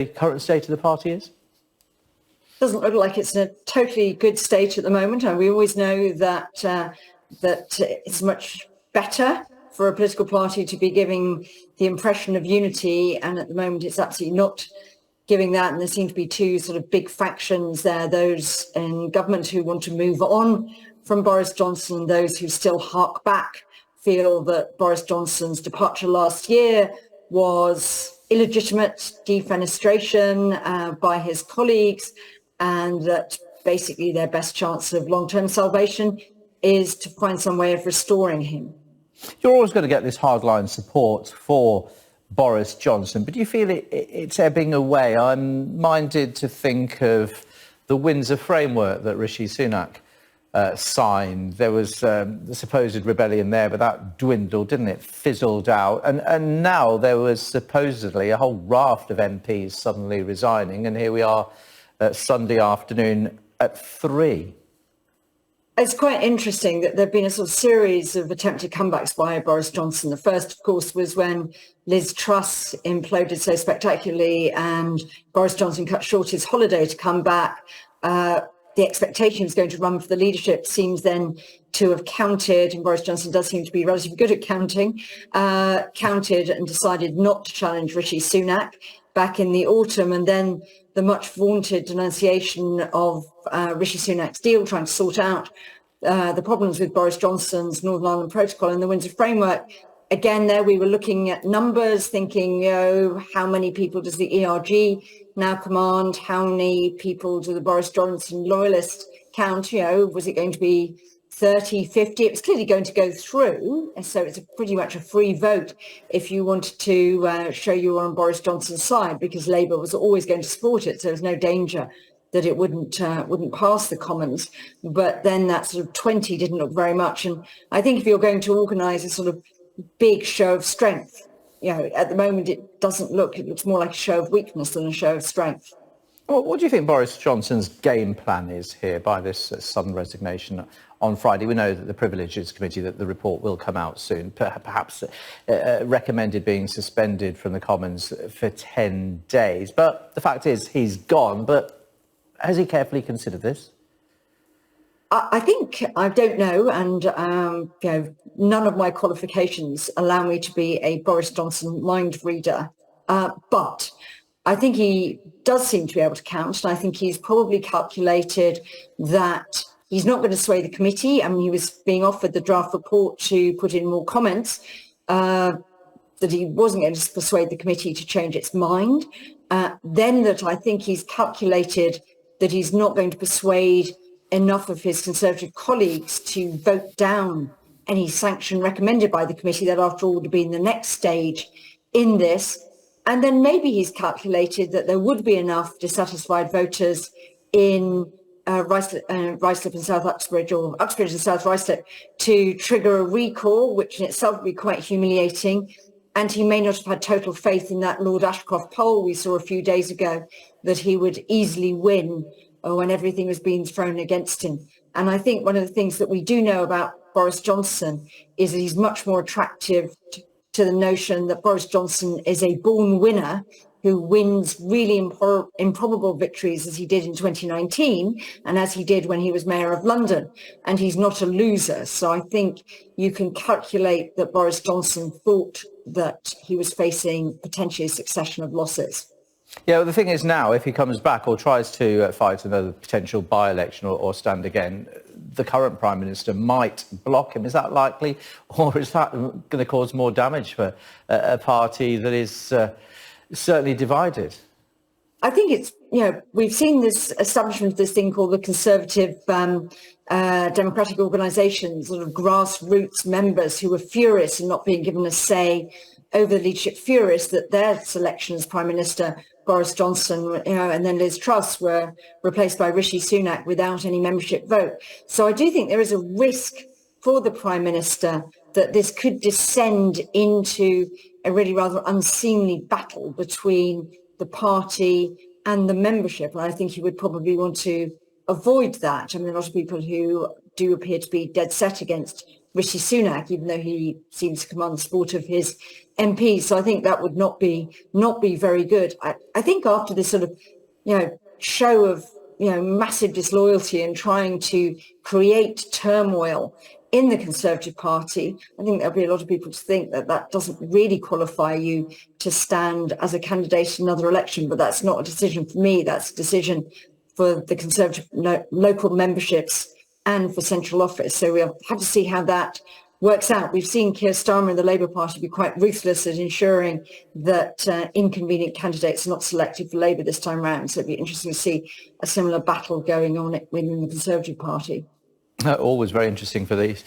current state of the party is? Doesn't look like it's in a totally good state at the moment, and we always know that it's much better for a political party to be giving the impression of unity, and at the moment it's absolutely not giving that. And there seem to be two sort of big factions there: those in government who want to move on from Boris Johnson, and those who still hark back, feel that Boris Johnson's departure last year was illegitimate defenestration by his colleagues, and that basically their best chance of long-term salvation is to find some way of restoring him. You're always going to get this hardline support for Boris Johnson, but do you feel it's ebbing away? I'm minded to think of the Windsor framework that Rishi Sunak signed. There was the supposed rebellion there, but that dwindled, didn't it? Fizzled out. And now there was supposedly a whole raft of MPs suddenly resigning, and here we are Sunday afternoon at 3. It's quite interesting that there have been a sort of series of attempted comebacks by Boris Johnson. The first, of course, was when Liz Truss imploded so spectacularly and Boris Johnson cut short his holiday to come back. The expectation was going to run for the leadership seems then to have counted, and Boris Johnson does seem to be relatively good at counting, counted and decided not to challenge Rishi Sunak back in the autumn. And then the much vaunted denunciation of Rishi Sunak's deal, trying to sort out the problems with Boris Johnson's Northern Ireland Protocol and the Windsor Framework. Again, there we were looking at numbers, thinking, how many people does the ERG now command? How many people do the Boris Johnson loyalists count? Was it going to be 30, 50? It was clearly going to go through. And so it's pretty much a free vote if you wanted to show you were on Boris Johnson's side, because Labour was always going to support it. So there was no danger that it wouldn't pass the Commons. But then that sort of 20 didn't look very much. And I think if you're going to organise a sort of big show of strength, at the moment it looks more like a show of weakness than a show of strength. Well, what do you think Boris Johnson's game plan is here by this sudden resignation on Friday? We know that the Privileges Committee, that the report will come out soon, perhaps recommended being suspended from the Commons for 10 days. But the fact is he's gone. But has he carefully considered this? I think, I don't know, and none of my qualifications allow me to be a Boris Johnson mind reader, but I think he does seem to be able to count, and I think he's probably calculated that he's not going to sway the committee. I mean, he was being offered the draft report to put in more comments, that he wasn't going to persuade the committee to change its mind. Then that I think he's calculated that he's not going to persuade enough of his Conservative colleagues to vote down any sanction recommended by the committee. That, after all, would have been the next stage in this. And then maybe he's calculated that there would be enough dissatisfied voters in Ruislip and South Uxbridge, or Uxbridge and South Ruislip, to trigger a recall, which in itself would be quite humiliating. And he may not have had total faith in that Lord Ashcroft poll we saw a few days ago, that he would easily win when everything was being thrown against him. And I think one of the things that we do know about Boris Johnson is that he's much more attractive to the notion that Boris Johnson is a born winner who wins really improbable victories, as he did in 2019 and as he did when he was Mayor of London. And he's not a loser. So I think you can calculate that Boris Johnson thought that he was facing potentially a succession of losses. Yeah, well, the thing is now, if he comes back or tries to fight another potential by-election or stand again, the current Prime Minister might block him. Is that likely? Or is that going to cause more damage for a party that is certainly divided? I think it's, we've seen this establishment of this thing called the Conservative Democratic Organisation, sort of grassroots members who were furious in not being given a say over the leadership, furious that their selection as Prime Minister, Boris Johnson, and then Liz Truss, were replaced by Rishi Sunak without any membership vote. So I do think there is a risk for the Prime Minister that this could descend into a really rather unseemly battle between the party and the membership. And I think he would probably want to avoid that. I mean, a lot of people who do appear to be dead set against Rishi Sunak, even though he seems to command the support of his MPs. So I think that would not be very good. I think after this sort of, show of, massive disloyalty and trying to create turmoil in the Conservative Party, I think there'll be a lot of people to think that that doesn't really qualify you to stand as a candidate in another election. But that's not a decision for me. That's a decision for the Conservative local memberships and for central office. So we'll have to see how that works out. We've seen Keir Starmer and the Labour Party be quite ruthless at ensuring that inconvenient candidates are not selected for Labour this time round. So it'd be interesting to see a similar battle going on within the Conservative Party. Always very interesting for these.